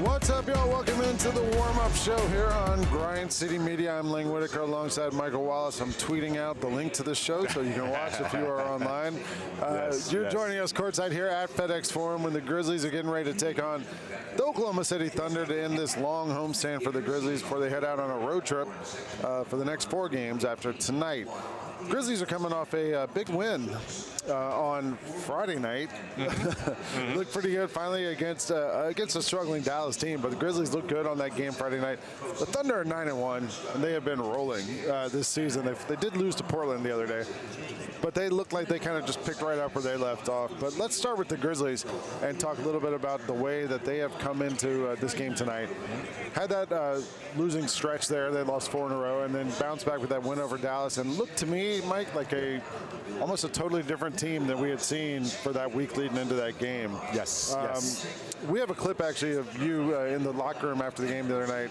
What's up, y'all? Welcome into the warm-up show here on Grind City Media. I'm Whitaker alongside Michael Wallace. I'm tweeting out the link to the show so you can watch if you are online. You're joining us courtside here at FedEx Forum when the Grizzlies are getting ready to take on the Oklahoma City Thunder to end this long homestand for the Grizzlies before they head out on a road trip for the next 4 games after tonight. Grizzlies are coming off a big win on Friday night. Looked pretty good finally against a struggling Dallas team, but the Grizzlies looked good on that game Friday night. The Thunder are 9-1, and they have been rolling this season. They did lose to Portland the other day, but they look like they kind of just picked right up where they left off. But let's start with the Grizzlies and talk a little bit about the way that they have come into this game tonight. Had that losing stretch there. They lost 4 in a row and then bounced back with that win over Dallas, and looked to me, Mike, like almost a totally different team than we had seen for that week leading into that game. Yes. We have a clip actually of you in the locker room after the game the other night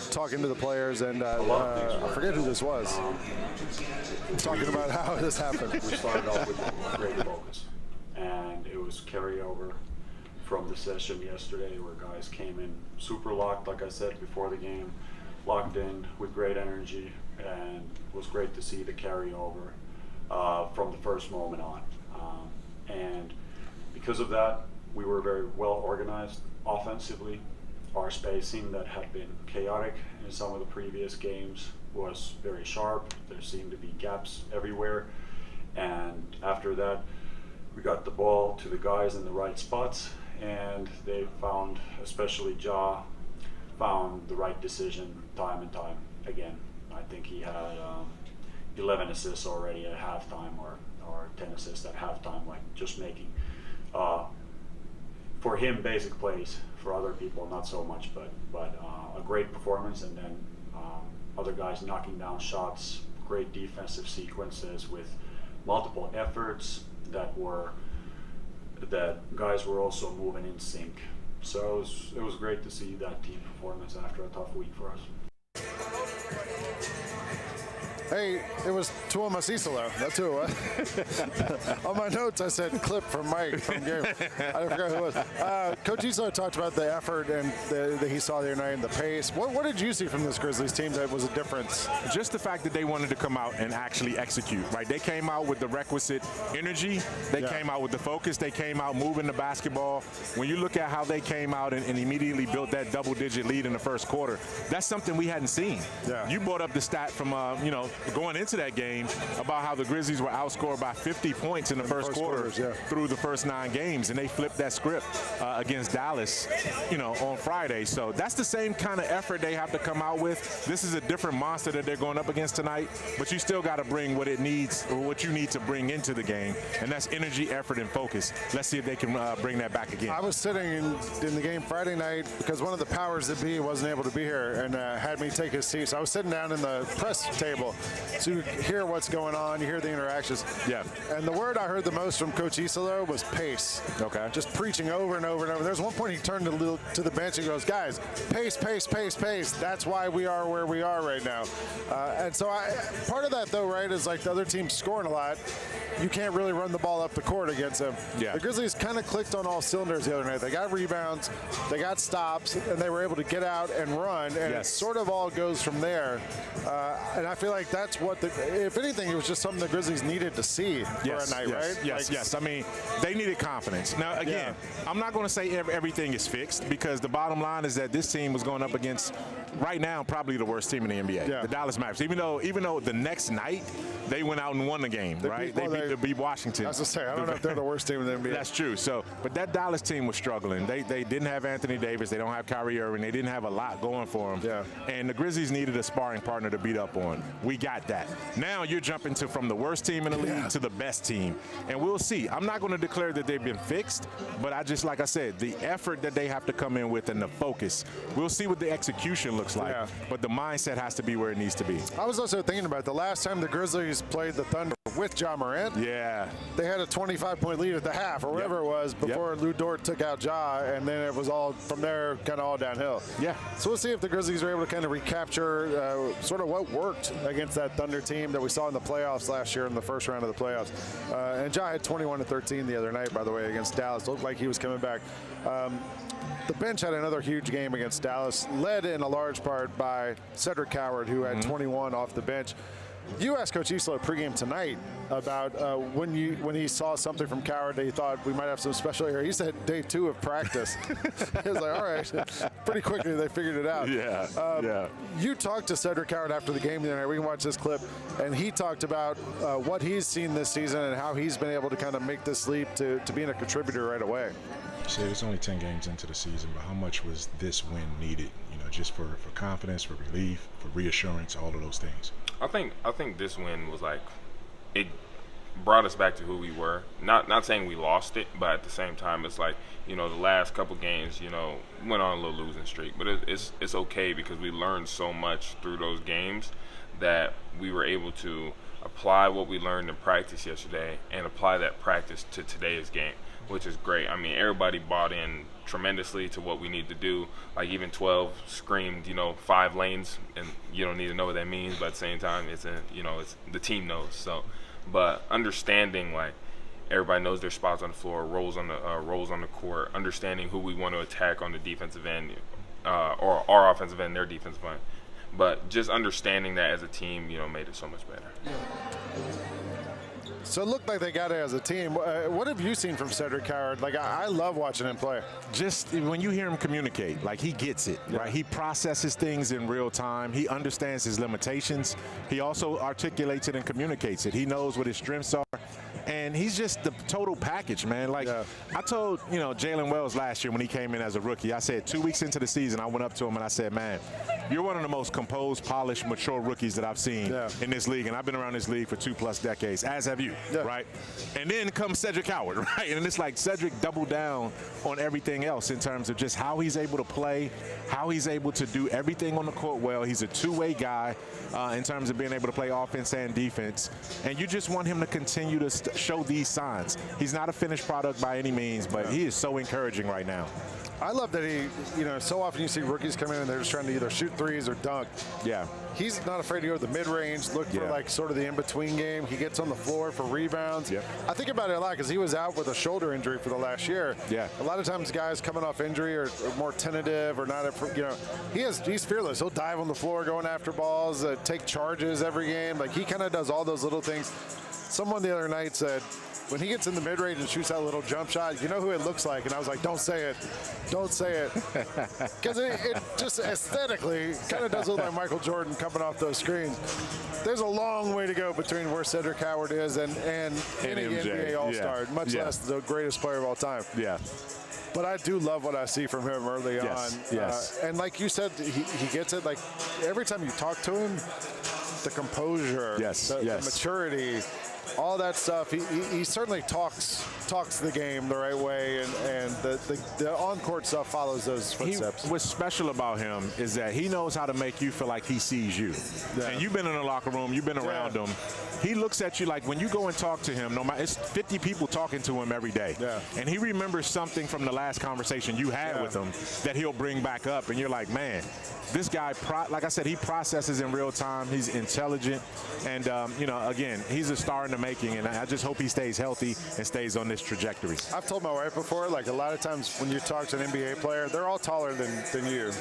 talking to the players, and I forget who this was, talking about how this happened. We started off with great focus, and it was carryover from the session yesterday where guys came in super locked, like I said before the game, locked in with great energy, and it was great to see the carryover from the first moment on. And because of that, we were very well organized offensively. Our spacing that had been chaotic in some of the previous games was very sharp. There seemed to be gaps everywhere. And after that, we got the ball to the guys in the right spots, and they found, especially Ja, found the right decision time and time again. I think he had 11 assists already at halftime, or 10 assists at halftime, like just making, for him, basic plays. For other people, not so much, but a great performance, and then other guys knocking down shots, great defensive sequences with multiple efforts that guys were also moving in sync. So it was great to see that team performance after a tough week for us. Hey, it was Tuomo Sisalo. That's who it was. On my notes, I said clip from Mike from game. I forgot who it was. Coach Isalo talked about the effort and that he saw the other night and the pace. What did you see from this Grizzlies team that was a difference? Just the fact that they wanted to come out and actually execute, right? They came out with the requisite energy. They came out with the focus. They came out moving the basketball. When you look at how they came out and immediately built that double-digit lead in the first quarter, that's something we hadn't seen. Yeah. You brought up the stat from, going into that game about how the Grizzlies were outscored by 50 points in the first quarter through the first 9 games, and they flipped that script against Dallas, on Friday. So that's the same kind of effort they have to come out with. This is a different monster that they're going up against tonight, but you still got to bring what it needs, or what you need to bring into the game, and that's energy, effort, and focus. Let's see if they can bring that back again. I was sitting in the game Friday night because one of the powers that be wasn't able to be here and had me take his seat. So I was sitting down in the press table. So you hear what's going on, you hear the interactions. Yeah. And the word I heard the most from Coach Isalo was pace. Okay. Just preaching over and over and over. There's one point he turned to the bench and goes, guys, pace, pace, pace, pace. That's why we are where we are right now. And so part of that, though, right, is like the other team's scoring a lot. You can't really run the ball up the court against them. Yeah. The Grizzlies kind of clicked on all cylinders the other night. They got rebounds, they got stops, and they were able to get out and run, and it sort of all goes from there. And I feel like that's what, if anything, it was just something the Grizzlies needed to see for a night, right? Yes. I mean, they needed confidence. Now, again, I'm not going to say everything is fixed, because the bottom line is that this team was going up against, right now, probably the worst team in the NBA, the Dallas Mavericks. Even though the next night they went out and won the game, right? They beat Washington. I was going to say, I don't know if they're the worst team in the NBA. That's true. So, but that Dallas team was struggling. They didn't have Anthony Davis. They don't have Kyrie Irving. They didn't have a lot going for them. Yeah. And the Grizzlies needed a sparring partner to beat up on. We got that. Now you're jumping from the worst team in the league to the best team. And we'll see. I'm not going to declare that they've been fixed, but like I said, the effort that they have to come in with and the focus. We'll see what the execution looks like, but the mindset has to be where it needs to be. I was also thinking about the last time the Grizzlies played the Thunder with Ja Morant. Yeah. They had a 25-point lead at the half, or whatever it was, before Lou Dort took out Ja, and then it was all, from there, kind of all downhill. Yeah. So we'll see if the Grizzlies are able to kind of recapture sort of what worked against that Thunder team that we saw in the playoffs last year in the first round of the playoffs. And Ja had 21 to 13 the other night, by the way, against Dallas. Looked like he was coming back. the bench had another huge game against Dallas, led in a large part by Cedric Coward, who had 21 off the bench. You asked Coach Isla pregame tonight about when he saw something from Coward that he thought we might have some special area. He said day 2 of practice. He was like, all right. Pretty quickly they figured it out. Yeah. You talked to Cedric Coward after the game the other night. We can watch this clip. And he talked about what he's seen this season and how he's been able to kind of make this leap to being a contributor right away. You said it's only 10 games into the season, but how much was this win needed, just for confidence, for relief, for reassurance, all of those things? I think this win was like, it brought us back to who we were. Not saying we lost it, but at the same time, it's like, the last couple games, went on a little losing streak. But it's okay because we learned so much through those games that we were able to apply what we learned in practice yesterday and apply that practice to today's game, which is great. I mean, everybody bought in tremendously to what we need to do. Like even 12 screamed, 5 lanes, and you don't need to know what that means, but at the same time, it's the team knows. So, but understanding like everybody knows their spots on the floor, roles on the court, understanding who we want to attack on the defensive end, or our offensive end, their defensive end. But just understanding that as a team, made it so much better. So it looked like they got it as a team. What have you seen from Cedric Coward? Like, I love watching him play. Just when you hear him communicate, like he gets it, right? He processes things in real time. He understands his limitations. He also articulates it and communicates it. He knows what his strengths are. And he's just the total package, man. Like I told, Jalen Wells last year when he came in as a rookie, I said 2 weeks into the season, I went up to him and I said, man, you're one of the most composed, polished, mature rookies that I've seen in this league. And I've been around this league for 2+ decades, as have you, right? And then comes Cedric Coward, right? And it's like Cedric doubled down on everything else in terms of just how he's able to play, how he's able to do everything on the court well. He's a two-way guy in terms of being able to play offense and defense. And you just want him to continue to show these signs. He's not a finished product by any means, but he is so encouraging right now. I love that he, so often you see rookies come in and they're just trying to either shoot threes or dunk. Yeah. He's not afraid to go to the mid-range, look for like sort of the in-between game. He gets on the floor for rebounds. I think about it a lot because he was out with a shoulder injury for the last year. A lot of times guys coming off injury are more tentative or not, he's fearless. He'll dive on the floor going after balls, take charges every game. Like he kind of does all those little things. Someone the other night said, when he gets in the mid-range and shoots that little jump shot, you know who it looks like? And I was like, don't say it. Don't say it. Because it just aesthetically kind of does look like Michael Jordan coming off those screens. There's a long way to go between where Cedric Coward is and any NBA All-Star, much less the greatest player of all time. But I do love what I see from him early on. And like you said, he gets it. Like every time you talk to him, the composure, the maturity, all that stuff. He certainly talks the game the right way, and the on-court stuff follows those footsteps. What's special about him is that he knows how to make you feel like he sees you. And you've been in the locker room, you've been around him. He looks at you like when you go and talk to him, no matter, it's 50 people talking to him every day. And he remembers something from the last conversation you had with him that he'll bring back up, and you're like, man, this guy, like I said, he processes in real time. He's intelligent, and again, he's a star in the making, and I just hope he stays healthy and stays on this trajectory. I've told my wife before, like a lot of times when you talk to an NBA player, they're all taller than you.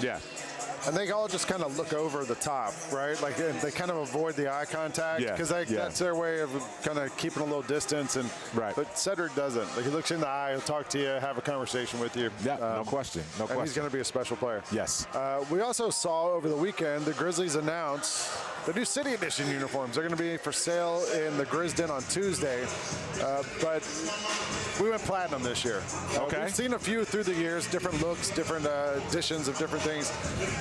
And they all just kind of look over the top, right? Like they kind of avoid the eye contact because that's their way of kind of keeping a little distance. And but Cedric doesn't. Like he looks in the eye, he'll talk to you, have a conversation with you. No question. No question. He's going to be a special player. Yes. We also saw over the weekend the Grizzlies announce the new City Edition uniforms. They're going to be for sale in the Grizz Den on Tuesday, but we went platinum this year. We've seen a few through the years, different looks, different editions of different things.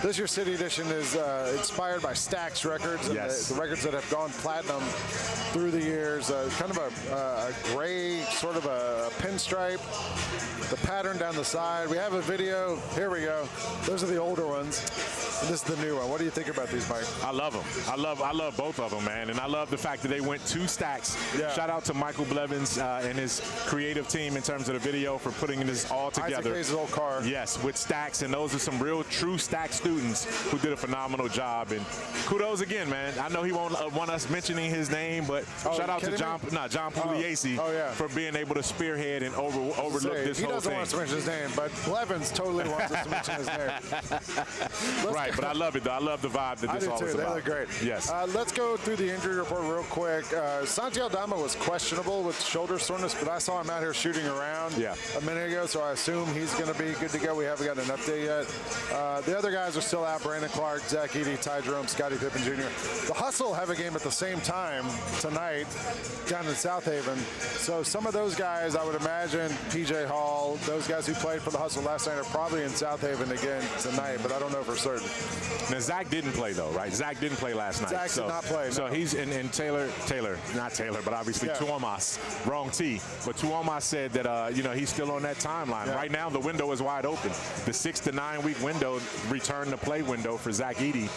This year's City Edition is inspired by Stax Records, and the records that have gone platinum through the years. Kind of a gray, sort of a pinstripe, the pattern down the side. We have a video. Here we go. Those are the older ones. and this is the new one. What do you think about these, Mike? I love them. I love both of them, man. And I love the fact that they went 2 stacks. Yeah. Shout out to Michael Blevins and his creative team in terms of the video for putting this all together. Isaac Hayes' old car. Yes, with stacks, and those are some real true stack students who did a phenomenal job. And kudos again, man. I know he won't want us mentioning his name, but shout out to John Pugliese for being able to spearhead and overlook this whole thing. He doesn't want us to mention his name, but Blevins totally wants us to mention his name. Right, but I love it, though. I love the vibe that this all is about. They look great. Yes. Let's go through the injury report real quick. Santi Aldama was questionable with shoulder soreness, but I saw him out here shooting around a minute ago, so I assume he's going to be good to go. We haven't gotten an update yet. The other guys are still out. Brandon Clark, Zach Edey, Ty Jerome, Scottie Pippen Jr. The Hustle have a game at the same time tonight down in South Haven. So some of those guys, I would imagine, PJ Hall, those guys who played for the Hustle last night are probably in South Haven again tonight, but I don't know for certain. Now, Zach didn't play, though, right? Zach didn't play last night. Zach did not play, So no. he's in Taylor, not Taylor, but obviously Tuomas, wrong T. But Tuomas said that, he's still on that timeline. Yeah. Right now, the window is wide open. The 6 to 9 week window, return to play window for Zach Edey,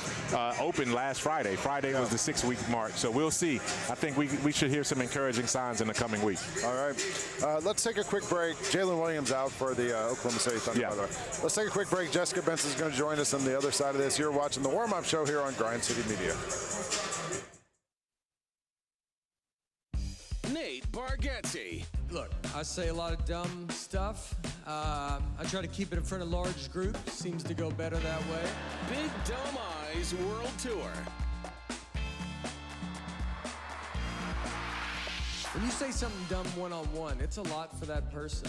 opened last Friday. Friday was the 6-week mark. So we'll see. I think we should hear some encouraging signs in the coming week. All right. Let's take a quick break. Jalen Williams out for the Oklahoma City Thunder, by the way. Let's take a quick break. Jessica Benson is going to join us on the other side of this. You're watching the warm-up show here on Grind City Media. Nate Bargatze. Look, I say a lot of dumb stuff. I try to keep it in front of large groups. Seems to go better that way. Big Dumb Eyes World Tour. When you say something dumb one-on-one, it's a lot for that person.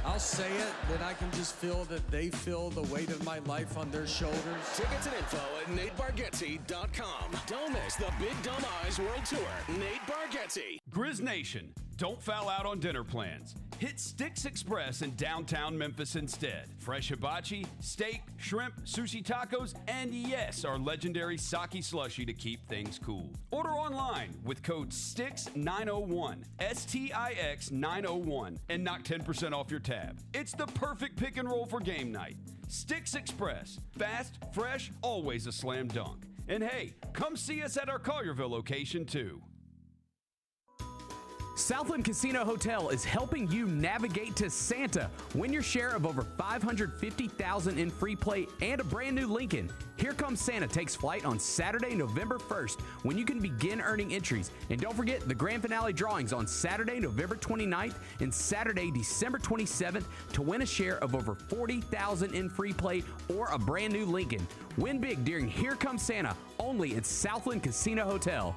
I'll say it, then I can just feel that they feel the weight of my life on their shoulders. Tickets and info at NateBargatze.com. Don't miss the Big Dumb Eyes World Tour. Nate Bargatze. Grizz Nation, don't foul out on dinner plans. Hit Sticks Express in downtown Memphis instead. Fresh hibachi, steak, shrimp, sushi tacos, and yes, our legendary sake slushy to keep things cool. Order online with code STIX901, STIX901, and knock 10% off your tab. It's the perfect pick and roll for game night. Sticks Express, fast, fresh, always a slam dunk. And hey, come see us at our Collierville location too. Southland Casino Hotel is helping you navigate to Santa. Win your share of over $550,000 in free play and a brand new Lincoln. Here Comes Santa takes flight on Saturday, November 1st, when you can begin earning entries. And don't forget the grand finale drawings on Saturday, November 29th and Saturday, December 27th to win a share of over $40,000 in free play or a brand new Lincoln. Win big during Here Comes Santa, only at Southland Casino Hotel.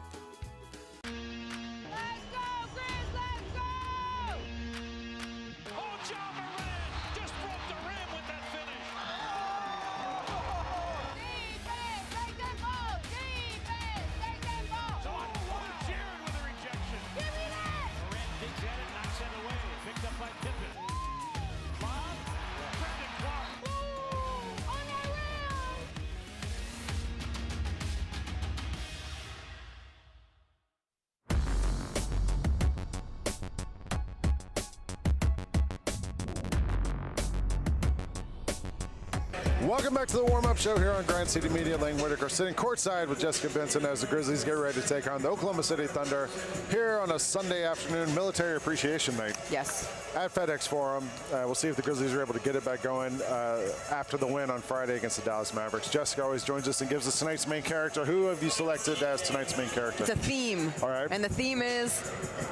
Welcome back to the warm-up show here on Grind City Media. Lane Whitaker sitting courtside with Jessica Benson as the Grizzlies get ready to take on the Oklahoma City Thunder here on a Sunday afternoon, Military Appreciation Night. Yes. At FedEx Forum. We'll see if the Grizzlies are able to get it back going after the win on Friday against the Dallas Mavericks. Jessica always joins us and gives us tonight's main character. Who have you selected as tonight's main character? It's a theme. All right. And the theme is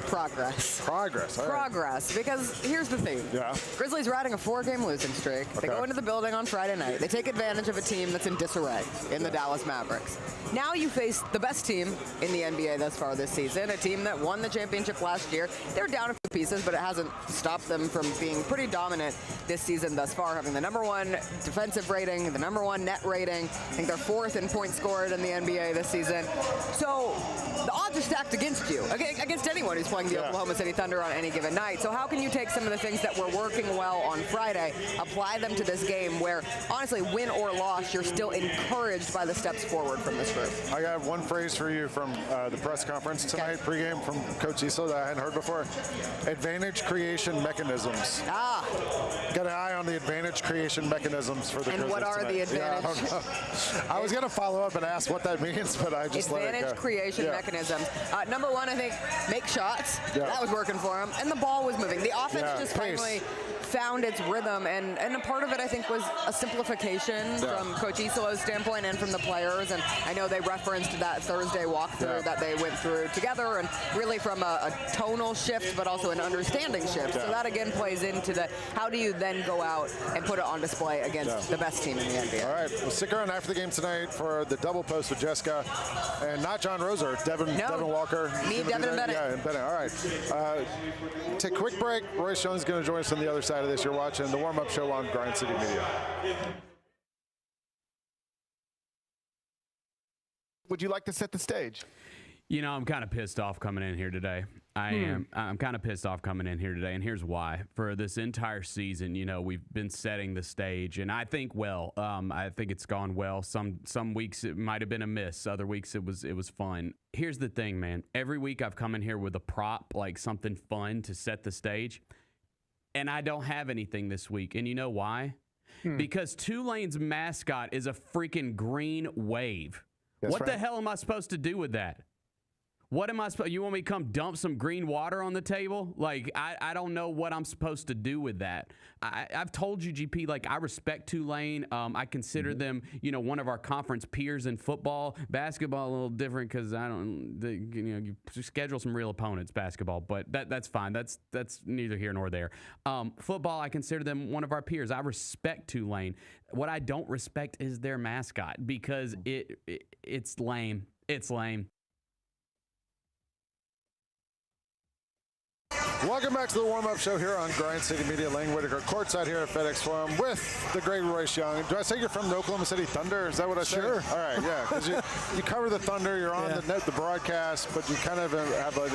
progress. Progress. All right. Progress. Because here's the thing. Yeah. Grizzlies riding a 4-game losing streak. They go into the building on Friday night. They take advantage of a team that's in disarray in the Dallas Mavericks. Now you face the best team in the NBA thus far this season, a team that won the championship last year. They're down a few pieces, but it hasn't stopped them from being pretty dominant this season thus far, having the #1 defensive rating, the #1 net rating. I think they're 4th in points scored in the NBA this season. So the odds are stacked against you, against anyone who's playing the Oklahoma City Thunder on any given night. So how can you take some of the things that were working well on Friday, apply them to this game where, honestly, win or loss, you're still encouraged by the steps forward from this group? I got one phrase for you from the press conference tonight, pregame from Coach Issa that I hadn't heard before. Advantage creation mechanisms. got an eye on the advantage creation mechanisms for the Grizzlies. And what are tonight. the advantage? Yeah, I don't know. I was going to follow up and ask what that means, but I just let it go. Advantage creation mechanisms. Number one, I think, make shots. Yeah. That was working for him. And the ball was moving. The offense just pace. finally found its rhythm. And a part of it, I think, was a simplification from Coach Isilow's standpoint and from the players. And I know they referenced that Thursday walkthrough that they went through together, and really from a tonal shift, but also an understanding shift. So that, again, plays into the how do you then go out and put it on display against the best team in the NBA. All right, we'll stick around after the game tonight for the double post with Jessica, and not John Roser, Devin Walker. Me, Devin and Bennett. Yeah, and Bennett. All right. Take a quick break. Royce Jones is going to join us on the other side of this. You're watching the warm-up show on Grind City Media. Would you like to set the stage? You know, I'm kind of pissed off coming in here today. I'm kind of pissed off coming in here today, and here's why. For this entire season, you know, we've been setting the stage, and I think I think it's gone well. Some weeks it might have been a miss. Other weeks it was fun. Here's the thing, man. Every week I've come in here with a prop, like something fun to set the stage, and I don't have anything this week. And you know why? Because Tulane's mascot is a freaking green wave. What the hell am I supposed to do with that? What am I supposed? You want me to come dump some green water on the table? Like, I don't know what I'm supposed to do with that. I've told you, GP, like, I respect Tulane. I consider them, you know, one of our conference peers in football. Basketball a little different because you schedule some real opponents, basketball, but that's fine. That's neither here nor there. Football, I consider them one of our peers. I respect Tulane. What I don't respect is their mascot because it's lame. It's lame. Welcome back to the warm-up show here on Grind City Media. Lang Whitaker, courtside here at FedEx Forum with the great Royce Young. Do I say you're from the Oklahoma City Thunder? Is that what I said? Sure. All right, yeah, because you cover the Thunder, you're on the broadcast, but you kind of have an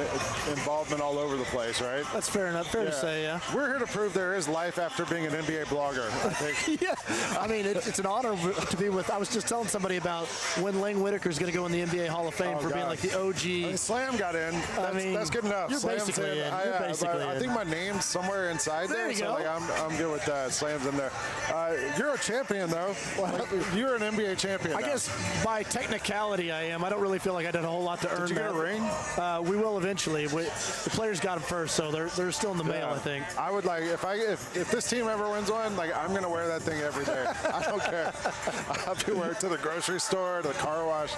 involvement all over the place, right? That's fair enough. Fair to say, yeah. We're here to prove there is life after being an NBA blogger, I think. Yeah. I mean, it's an honor to be with. I was just telling somebody about when Lang Whitaker is going to go in the NBA Hall of Fame for being like the OG. I mean, Slam got in. That's good enough. You're Slam's basically in. I think my name's somewhere inside there, you so go. like, I'm good with that. Slam's in there. You're a champion, though. You're an NBA champion. I guess by technicality I am. I don't really feel like I did a whole lot to earn that. Did you get a ring? We will eventually. The players got them first, so they're still in the mail, I think. I would like, if this team ever wins one, like, I'm going to wear that thing every day. I don't care. I'll be wearing it to the grocery store, to the car wash.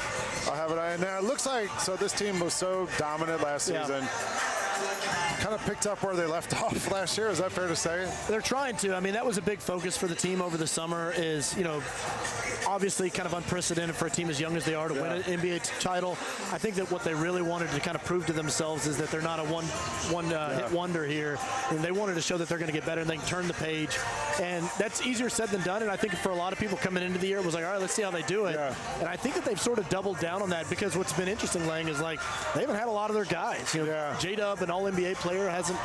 I'll have it. And now it looks like, so this team was so dominant last season. Kind of picked up where they left off last year. Is that fair to say? They're trying to. I mean, that was a big focus for the team over the summer is, you know, obviously kind of unprecedented for a team as young as they are to win an NBA title. I think that what they really wanted to kind of prove to themselves is that they're not a one hit wonder here. And they wanted to show that they're going to get better and they can turn the page. And that's easier said than done. And I think for a lot of people coming into the year, it was like, all right, let's see how they do it. Yeah. And I think that they've sort of doubled down on that because what's been interesting, Lang, is like they haven't had a lot of their guys. You know, J-Dub, an all-NBA player, hasn't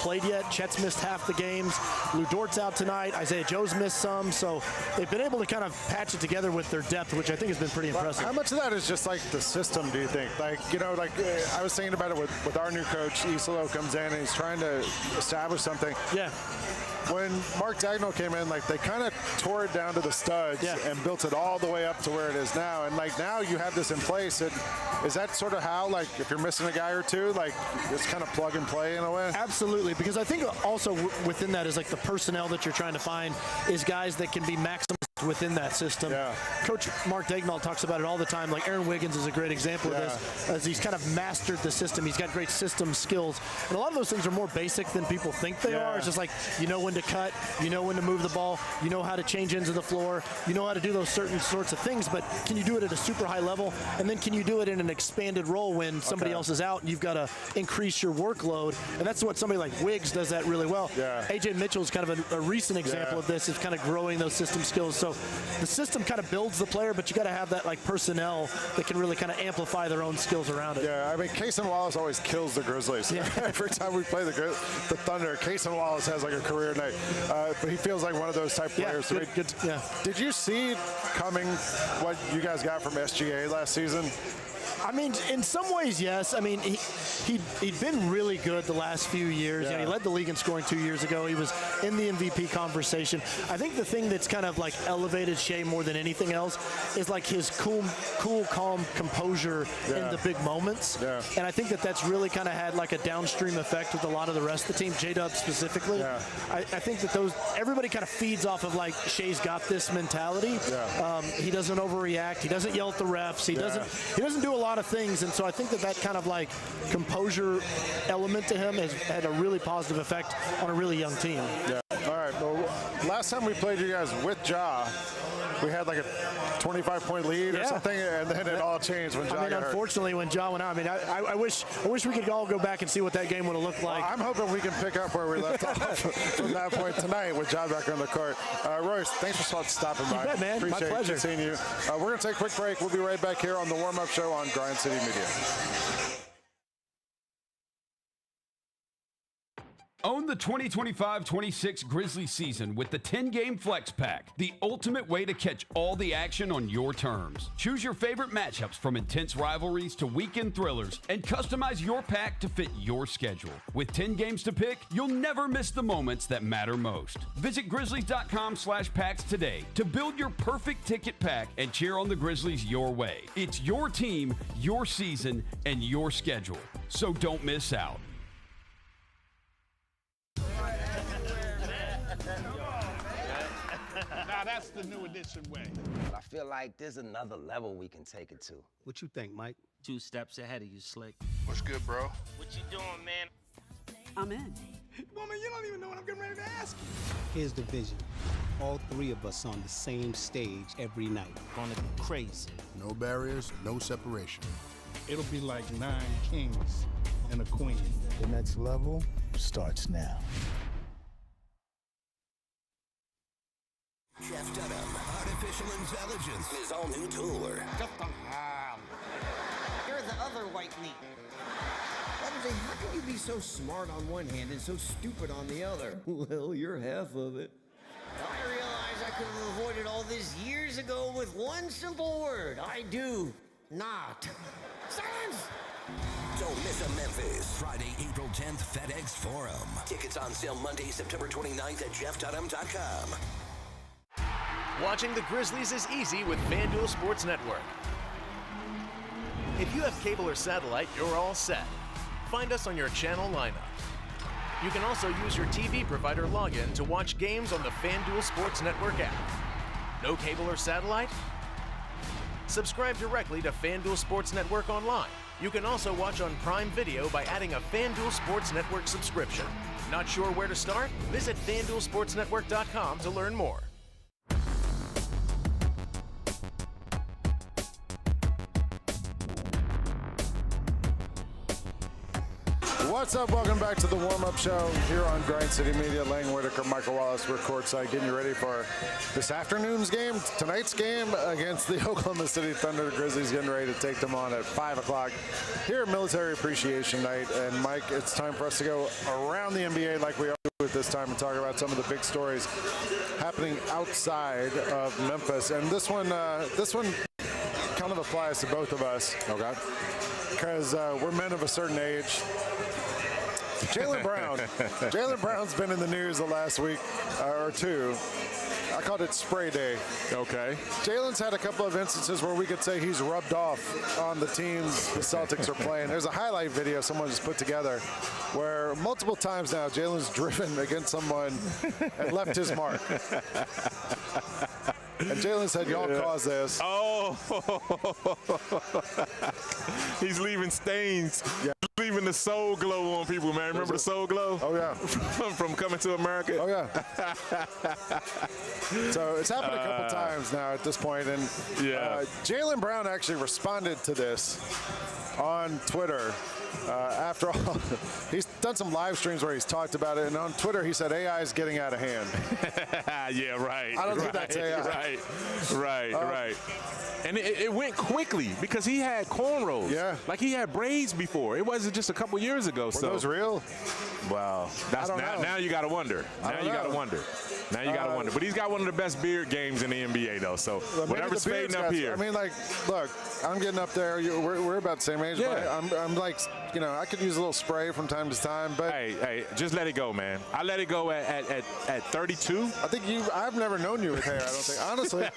played yet. Chet's missed half the games. Lou Dort's out tonight. Isaiah Joe's missed some. So they've been able to kind of patch it together with their depth, which I think has been pretty impressive. How much of that is just like the system, do you think? Like, you know, like I was thinking about it with our new coach, Isillo comes in and he's trying to establish something. Yeah. When Mark Dagnall came in, like they kind of tore it down to the studs and built it all the way up to where it is now. And like now you have this in place. Is that sort of how, like, if you're missing a guy or two, like it's kind of plug and play in a way? Absolutely, because I think also within that is like the personnel that you're trying to find is guys that can be maximized within that system. Yeah. Coach Mark Dagnall talks about it all the time. Like Aaron Wiggins is a great example of this, as he's kind of mastered the system. He's got great system skills, and a lot of those things are more basic than people think they are. It's just like you know when to cut, you know when to move the ball, you know how to change ends of the floor, you know how to do those certain sorts of things. But can you do it at a super high level, and then can you do it in an expanded role when somebody else is out and you've got to increase your workload? And that's what somebody like Wiggs does that really well. AJ Mitchell is kind of a recent example of this, is kind of growing those system skills. So the system kind of builds the player, but you got to have that like personnel that can really kind of amplify their own skills around it. Yeah, I mean, Cason Wallace always kills the Grizzlies. Every time we play the Thunder, Cason Wallace has like a career night. But he feels like one of those type players. Good. Did you see coming what you guys got from SGA last season? I mean, in some ways, yes. I mean, he'd been really good the last few years. Yeah. You know, he led the league in scoring 2 years ago. He was in the MVP conversation. I think the thing that's kind of like elevated Shea more than anything else is like his cool, calm composure in the big moments. Yeah. And I think that that's really kind of had like a downstream effect with a lot of the rest of the team, J-Dub specifically. Yeah. I think that everybody kind of feeds off of like Shea's got this mentality. Yeah. He doesn't overreact. He doesn't yell at the refs. He doesn't do a lot of things. And so I think that kind of like composure element to him has had a really positive effect on a really young team. Yeah. All right. Well, last time we played you guys with Ja, we had like a 25-point lead or something, and then it all changed when Ja got hurt. Unfortunately, when Ja went out, I mean, I wish we could all go back and see what that game would have looked like. Well, I'm hoping we can pick up where we left off from that point tonight with Ja back on the court. Royce, thanks for stopping by. You bet, man. Appreciate My pleasure. seeing you. We're going to take a quick break. We'll be right back here on the warm-up show on Grind City Media. Own the 2025-26 Grizzlies season with the 10-game Flex Pack, the ultimate way to catch all the action on your terms. Choose your favorite matchups from intense rivalries to weekend thrillers and customize your pack to fit your schedule. With 10 games to pick, you'll never miss the moments that matter most. Visit Grizzlies.com/packs today to build your perfect ticket pack and cheer on the Grizzlies your way. It's your team, your season, and your schedule. So don't miss out. Now that's the new edition way. I feel like there's another level we can take it to. What you think, Mike? 2 steps ahead of you, Slick. What's good, bro? What you doing, man? I'm in. Woman, you don't even know what I'm getting ready to ask you. Here's the vision. All 3 of us on the same stage every night. Gonna be crazy. No barriers, no separation. It'll be like 9 kings and a queen. The next level starts now. Jeff Dunham, Artificial Intelligence, his all-new tour. You're the other white meat. How can you be so smart on one hand and so stupid on the other? Well, you're half of it. I realize I could have avoided all this years ago with one simple word. I do not. Silence! Don't miss a Memphis. Friday, April 10th, FedEx Forum. Tickets on sale Monday, September 29th at jeffdunham.com. Watching the Grizzlies is easy with FanDuel Sports Network. If you have cable or satellite, you're all set. Find us on your channel lineup. You can also use your TV provider login to watch games on the FanDuel Sports Network app. No cable or satellite? Subscribe directly to FanDuel Sports Network online. You can also watch on Prime Video by adding a FanDuel Sports Network subscription. Not sure where to start? Visit FanDuelSportsNetwork.com to learn more. What's up? Welcome back to the warm-up show here on Grind City Media. Lang Whitaker, Michael Wallace, we're courtside getting you ready for this afternoon's game, tonight's game against the Oklahoma City Thunder. The Grizzlies getting ready to take them on at 5 o'clock here at Military Appreciation Night. And Mike, it's time for us to go around the NBA like we always do at this time and talk about some of the big stories happening outside of Memphis. And this one kind of applies to both of us. Okay. Because we're men of a certain age. Jaylen Brown. Jaylen Brown's been in the news the last week or two. I called it spray day. Okay. Jaylen's had a couple of instances where we could say he's rubbed off on the teams the Celtics are playing. There's a highlight video someone just put together where multiple times now Jaylen's driven against someone and left his mark. And Jaylen said, y'all caused this. Oh. He's leaving stains. Yeah. Leaving the soul glow on people, man. Remember the soul glow? Oh, yeah. From Coming to America? Oh, yeah. So it's happened a couple times now at this point. And Jaylen Brown actually responded to this on Twitter. After all, he's done some live streams where he's talked about it, and on Twitter he said AI is getting out of hand. Yeah, right. I don't think that's AI. Right. And it went quickly because he had cornrows. Yeah. Like he had braids before. It wasn't was just a couple years ago. Were so those real? Well, that's now you got to wonder. Now you got to wonder. Now you got to wonder. But he's got one of the best beard games in the NBA, though. So whatever's fading up here. I mean, like, look, I'm getting up there. We're about the same age. Yeah. But I'm like, you know, I could use a little spray from time to time. But hey, just let it go, man. I let it go at 32. I think I've never known you with hair. I don't think, honestly.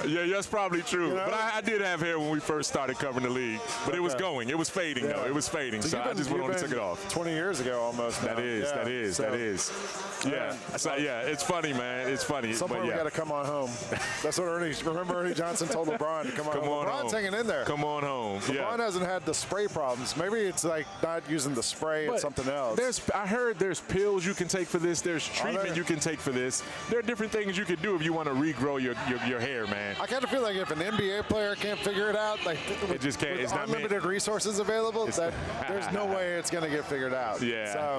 Yeah, that's probably true. You know? But I did have hair when we first started covering the league. But it was going. It was fading, though. It was fading. So I just went on and took it off. 20 years ago almost. That is. Yeah. So, yeah, it's funny, man. It's funny. At some point we got to come on home. That's what Ernie Johnson told LeBron to come on home. LeBron's hanging in there. Come on home. LeBron hasn't had the spray problems. Maybe it's like not using the spray, it's something else. I heard there's pills you can take for this. There's treatment you can take for this. There are different things you can do if you want to regrow your hair, man. I kind of feel like if an NBA player can't figure it out, like it just can't. It's not unlimited resources available. There's no way it's going to get figured out. Yeah,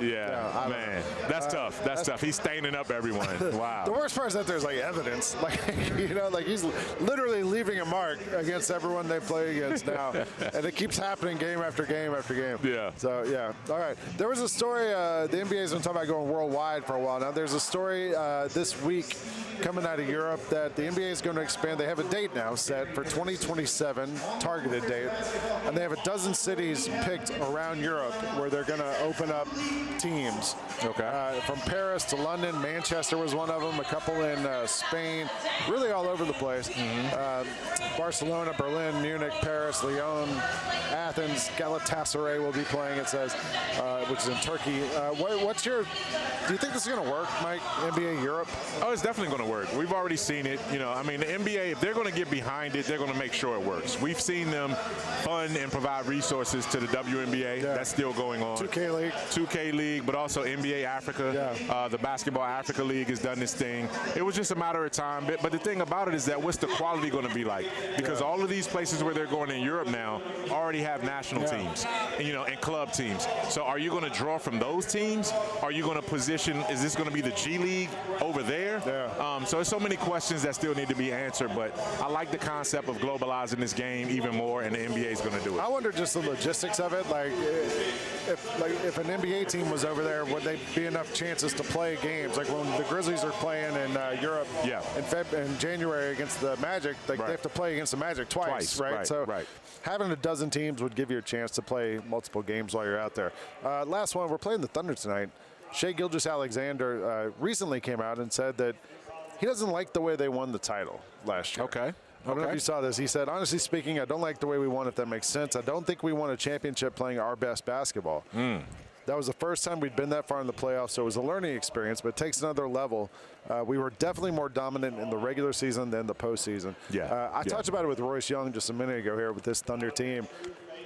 man. That's tough. That's tough. He's staining up everyone. Wow. The worst part is that there's like evidence, like like he's literally leaving a mark against everyone they play against now, and it keeps happening game after game after game. Yeah. So yeah. All right. There was a story. The NBA's been talking about going worldwide for a while now. There's a story this week coming out of Europe that the NBA is going to expand. They have a date now set for 2027, targeted date, and they have a dozen cities picked around Europe where they're going to open up teams. Okay. From Paris to London, Manchester was one of them. A couple in Spain, really all over the place. Barcelona, Berlin, Munich, Paris, Lyon, Athens, Galatasaray will be playing. It says, which is in Turkey. Do you think this is going to work, Mike? NBA Europe? Oh, it's definitely going to work. We've already seen it. You know, I mean, the NBA, if they're going to get behind it, they're going to make sure it works. We've seen them fund and provide resources to the WNBA. Yeah. That's still going on. 2K League, but also NBA Africa. Yeah. The Basketball Africa League has done this thing. It was just a matter of time. But the thing about it is that what's the quality going to be like? Because all of these places where they're going in Europe now already have national teams, and club teams. So are you going to draw from those teams? Are you going to position, is this going to be the G League over there? Yeah. So there's so many questions that still need to be answered, but I like the concept of globalizing this game even more, and the NBA is going to do it. I wonder just the logistics of it. Like if an NBA team was over there, would they be enough chances to play games? Like when the Grizzlies are playing in Europe in January against the Magic, they have to play against the Magic twice, right? So having a dozen teams would give you a chance to play multiple games while you're out there. Last one, we're playing the Thunder tonight. Shai Gilgeous-Alexander recently came out and said that he doesn't like the way they won the title last year. Okay. I don't know if you saw this. He said, honestly speaking, I don't like the way we won, if that makes sense. I don't think we won a championship playing our best basketball. That was the first time we'd been that far in the playoffs, so it was a learning experience, but it takes another level. We were definitely more dominant in the regular season than the postseason. I talked about it with Royce Young just a minute ago here with this Thunder team.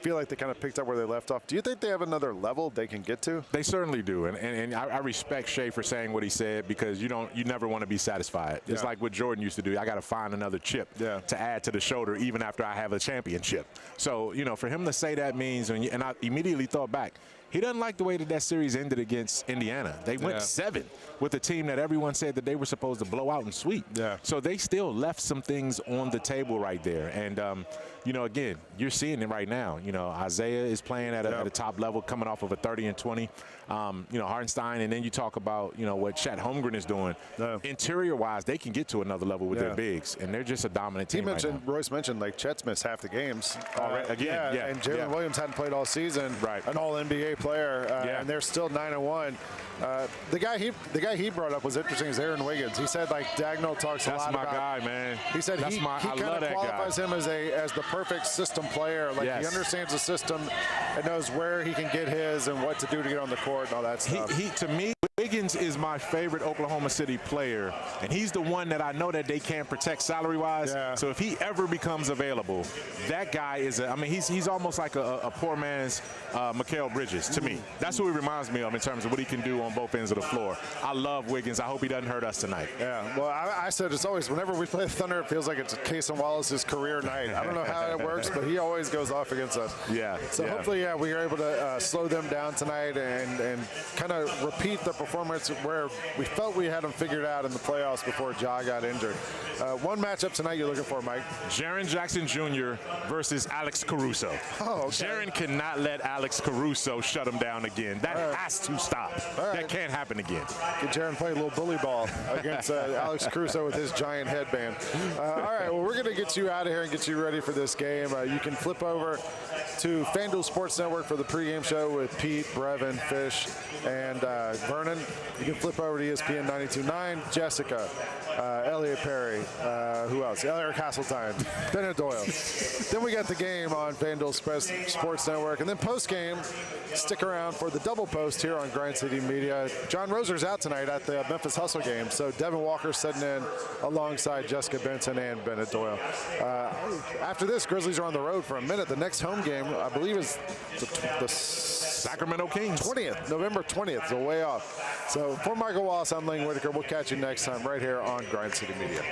Feel like they kind of picked up where they left off. Do you think they have another level they can get to? They certainly do, and I respect Shai for saying what he said, because you never want to be satisfied. It's like what Jordan used to do. I got to find another chip to add to the shoulder even after I have a championship. So, for him to say that means, and I immediately thought back, he doesn't like the way that series ended against Indiana. They went 7 with a team that everyone said that they were supposed to blow out and sweep. So they still left some things on the table right there. And, again, you're seeing it right now. Isaiah is playing at a top level, coming off of a 30 and 20. Hartenstein, and then you talk about, what Chet Holmgren is doing. Interior-wise, they can get to another level with their bigs, and they're just a dominant team right now. Royce mentioned, like, Chet's missed half the games. Again, and Jalen Williams hadn't played all season. An all-NBA player, and they're still 9-1. The guy he brought up was interesting is Aaron Wiggins. He said, like, Dagnall talks a lot about. That's my guy, man. He said he kind of qualifies him as the perfect system player. Like, he understands the system and knows where he can get his and what to do to get on the court and all that stuff. To me, Wiggins is my favorite Oklahoma City player, and he's the one that I know that they can't protect salary-wise. So if he ever becomes available, that guy is he's almost like a poor man's Mikal Bridges to me. That's who he reminds me of in terms of what he can do on both ends of the floor. I love Wiggins. I hope he doesn't hurt us tonight. Well, I said it's always, whenever we play the Thunder, it feels like it's Cason Wallace's career night. I don't know how it works, but he always goes off against us. So hopefully, we are able to slow them down tonight and kind of repeat the performance moments where we felt we had them figured out in the playoffs before Ja got injured. One matchup tonight you're looking for, Mike. Jaren Jackson Jr. versus Alex Caruso. Oh, okay. Jaren cannot let Alex Caruso shut him down again. That has to stop. That can't happen again. Get Jaren play a little bully ball against Alex Caruso with his giant headband. All right, well, we're going to get you out of here and get you ready for this game. You can flip over to FanDuel Sports Network for the pregame show with Pete, Brevin, Fish, and Vernon. You can flip over to ESPN 92.9, Jessica, Elliot Perry, who else? Eric Hasseltine, Bennett Doyle. Then we got the game on FanDuel Sports Network. And then post-game, stick around for the double post here on Grind City Media. John Roser's out tonight at the Memphis Hustle game, so Devin Walker's sitting in alongside Jessica Benson and Bennett Doyle. After this, Grizzlies are on the road for a minute. The next home game, I believe, is the Sacramento Kings. 20th, November 20th, so way off. So for Michael Wallace, I'm Lane Whitaker. We'll catch you next time right here on Grind City Media.